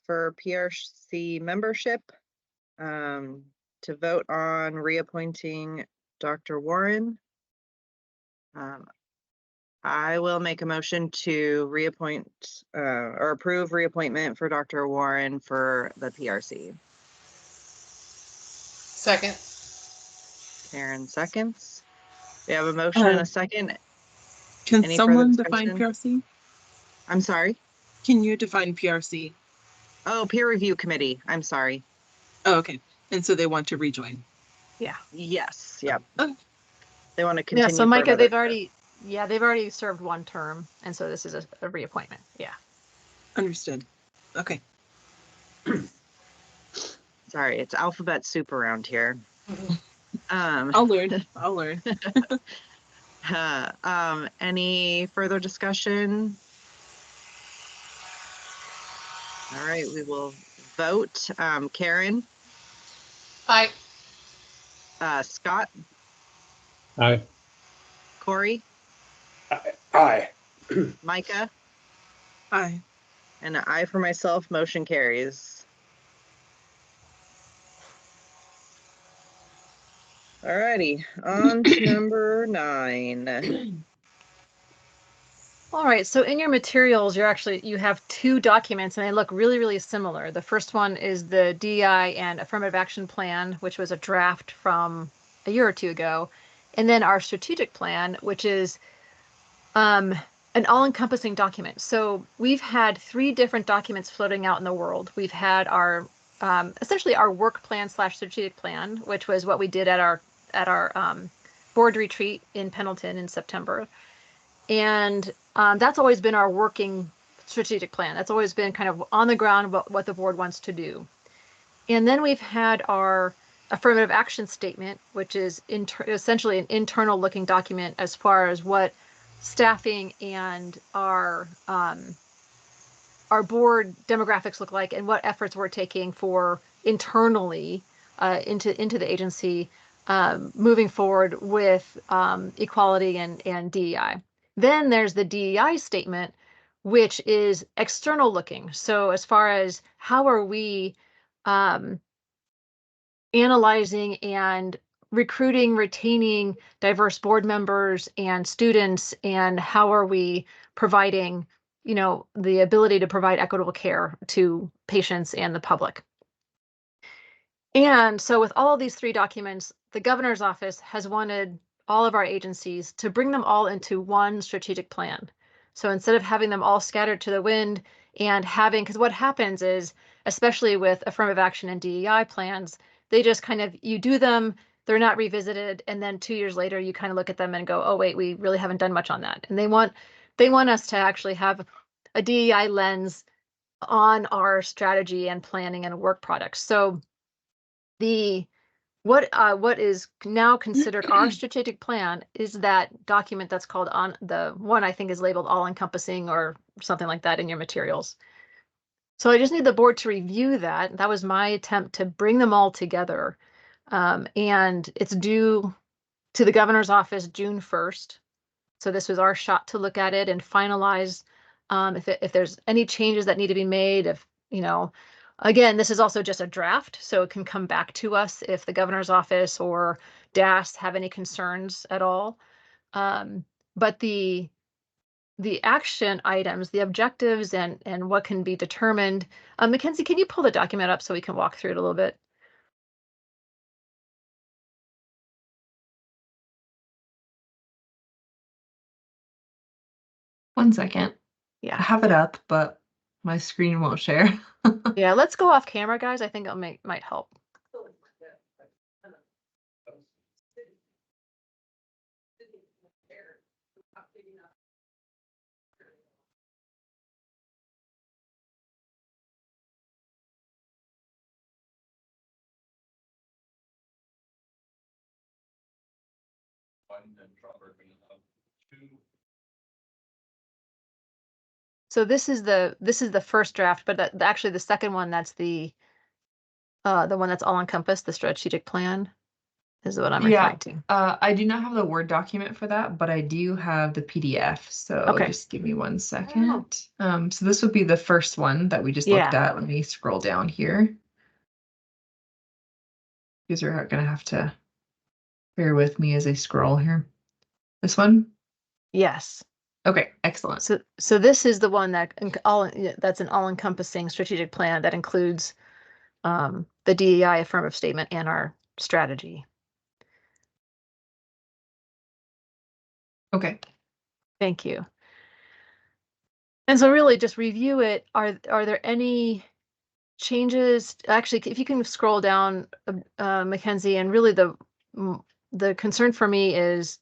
for PRC membership to vote on reappointing Dr. Warren. I will make a motion to reappoint or approve reappointment for Dr. Warren for the PRC. Second. Karen seconds. We have a motion and a second. Can Any someone further define discussion? PRC? I'm sorry? Can you define PRC? Oh, peer review committee. I'm sorry. Oh, okay. And so they want to rejoin. Yeah. Yes. Yep. Okay. They want to continue. Yeah. So for Micah, another they've already served one term, and so this is a reappointment. Yeah. Understood. Okay. Sorry, it's alphabet soup around here. I'll learn. I'll learn. Any further discussion? All right, we will vote. Karen? Aye. Scott? Aye. Corey? Aye. Micah? Aye. And an aye for myself. Motion carries. All righty, on to number 9. All right, so in your materials, you have 2 documents, and they look really, really similar. The first one is the DEI and Affirmative Action Plan, which was a draft from a year or 2 ago, and then our strategic plan, which is an all-encompassing document. So we've had 3 different documents floating out in the world. We've had our essentially our work plan / strategic plan, which was what we did at our board retreat in Pendleton in September. And that's always been our working strategic plan. That's always been kind of on the ground what the board wants to do. And then we've had our affirmative action statement, which is essentially an internal looking document as far as what staffing and our board demographics look like and what efforts we're taking for internally into the agency moving forward with equality and DEI. Then there's the DEI statement, which is external looking. So as far as how are we analyzing and recruiting, retaining diverse board members and students, and how are we providing, the ability to provide equitable care to patients and the public. And so with all of these 3 documents, the governor's office has wanted all of our agencies to bring them all into one strategic plan. So instead of having them all scattered to the wind and because what happens is, especially with affirmative action and DEI plans, they just kind of, you do them, they're not revisited, and then 2 years later, you kind of look at them and go, oh, wait, we really haven't done much on that. And they want us to actually have a DEI lens on our strategy and planning and work products. So what is now considered our strategic plan is that document that's called on the one I think is labeled all encompassing or something like that in your materials. So I just need the board to review that. That was my attempt to bring them all together. And it's due to the governor's office June 1st. So this was our shot to look at it and finalize if there's any changes that need to be made, again, this is also just a draft, so it can come back to us if the governor's office or DAS have any concerns at all. But the action items, the objectives, and what can be determined. Mackenzie, can you pull the document up so we can walk through it a little bit? One second. Yeah, I have it up, but my screen won't share. Yeah, let's go off camera, guys. I think it might help. So this is the first draft, but actually the second one, that's the one that's all encompassed, the strategic plan. is what I'm Yeah. referring to. I do not have the Word document for that, but I do have the PDF. So Okay. just give me 1 second. So this would be the first one that we just looked Yeah. at. Let me scroll down here. You guys are gonna have to bear with me as I scroll here. This one? Yes. Okay, excellent. So this is the one that's an all-encompassing strategic plan that includes the DEI affirmative statement and our strategy. Okay. Thank you. And so really just review it. Are there any changes? Actually, if you can scroll down, Mackenzie, and really the concern for me is,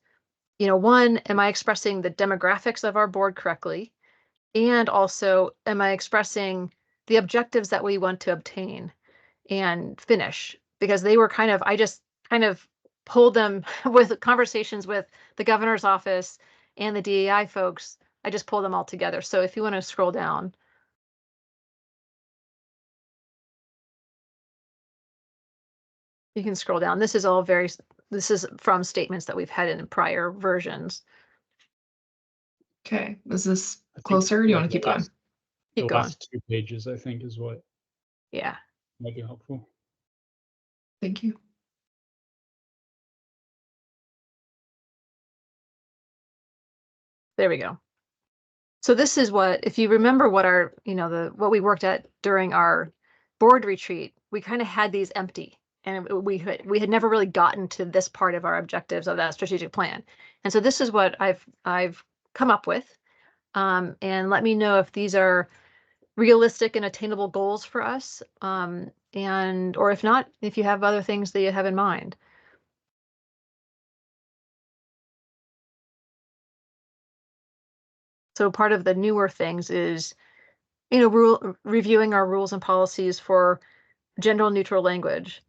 one, am I expressing the demographics of our board correctly? And also, am I expressing the objectives that we want to obtain and finish? Because they were I just kind of pulled them with conversations with the governor's office and the DEI folks. I just pulled them all together. So if you want to scroll down. You can scroll down. This is from statements that we've had in prior versions. Okay. Is this I think, closer? Or do you want to the keep going? last- Keep the going. last 2 pages, I think, is what Yeah. might be helpful. Thank you. There we go. So this is if you remember what what we worked at during our board retreat, we kind of had these empty, and we had never really gotten to this part of our objectives of that strategic plan. And so this is what I've come up with. And let me know if these are realistic and attainable goals for us. Or if not, if you have other things that you have in mind. So part of the newer things is, reviewing our rules and policies for gender neutral language.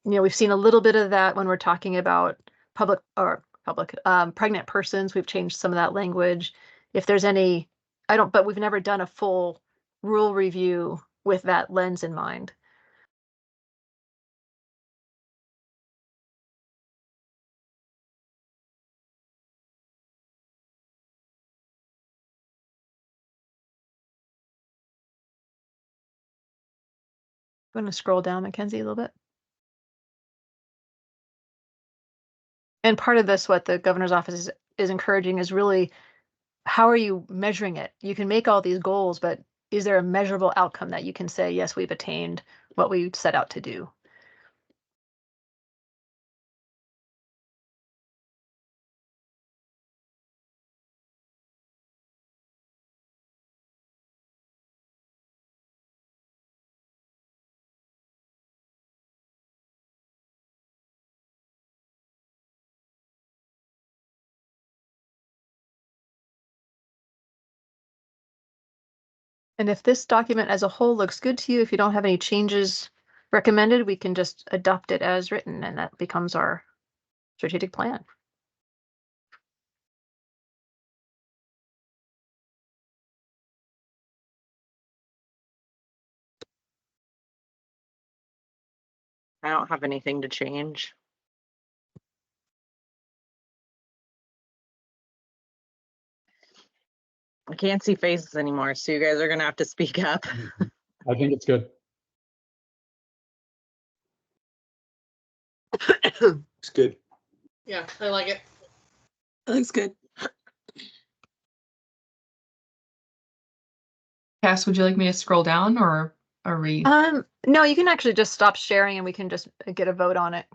We've seen a little bit of that when we're talking about pregnant persons. We've changed some of that language. If there's any, but we've never done a full rule review with that lens in mind. I'm going to scroll down, Mackenzie, a little bit. And part of this, what the governor's office is encouraging is really, how are you measuring it? You can make all these goals, but is there a measurable outcome that you can say, yes, we've attained what we set out to do? And if this document as a whole looks good to you, if you don't have any changes recommended, we can just adopt it as written, and that becomes our strategic plan. I don't have anything to change. I can't see faces anymore, so you guys are gonna have to speak up. I think it's good. It's good. Yeah, I like it. That looks good. Cass, would you like me to scroll down, or are we? No, you can actually just stop sharing and we can just get a vote on it.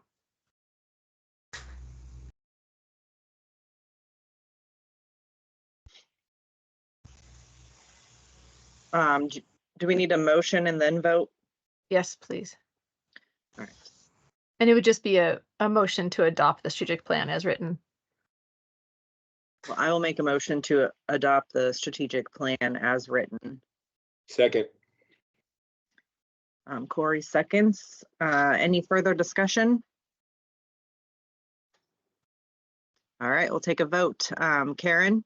Do we need a motion and then vote? Yes, please. All right. And it would just be a motion to adopt the strategic plan as written. Well, I will make a motion to adopt the strategic plan as written. Second. Corey seconds. Any further discussion? All right, we'll take a vote. Karen,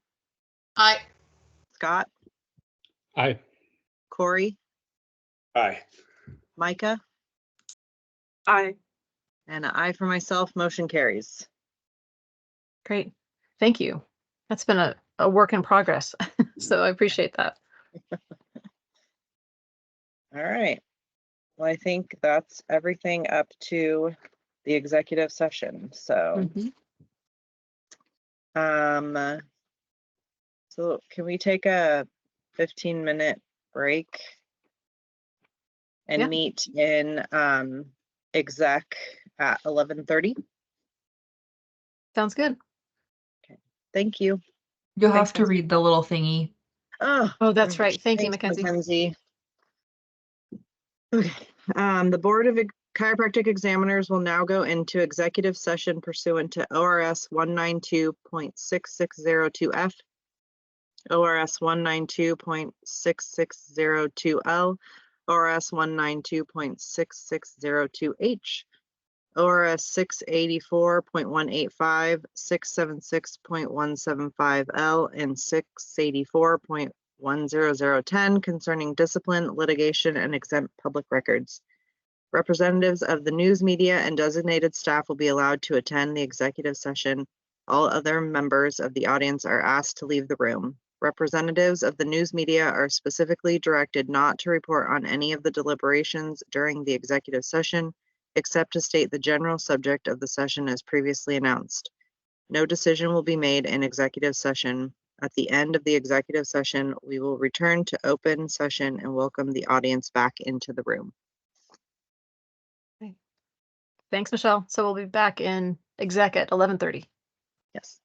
Aye. Scott, Aye. Corey, Aye. Micah, Aye. And I for myself, motion carries. Great. Thank you. That's been a work in progress. So I appreciate that. All right. Well, I think that's everything up to the executive session. So, Mhm. so can we take a 15-minute break and Yeah. meet in exec at 11:30? Sounds good. Thank you. You'll Thanks, have to read the little thingy. Oh, that's right. Thank you, Thanks, Mackenzie. Mackenzie. Okay. The Board of Chiropractic Examiners will now go into executive session pursuant to ORS 192.6602F, ORS 192.6602L, ORS 192.6602H, ORS 684.185, 676.175L, and 684.10010 concerning discipline, litigation, and exempt public records. Representatives of the news media and designated staff will be allowed to attend the executive session. All other members of the audience are asked to leave the room. Representatives of the news media are specifically directed not to report on any of the deliberations during the executive session, except to state the general subject of the session as previously announced. No decision will be made in executive session. At the end of the executive session, we will return to open session and welcome the audience back into the room. Thanks, Michelle. So we'll be back in exec at 11:30. Yes.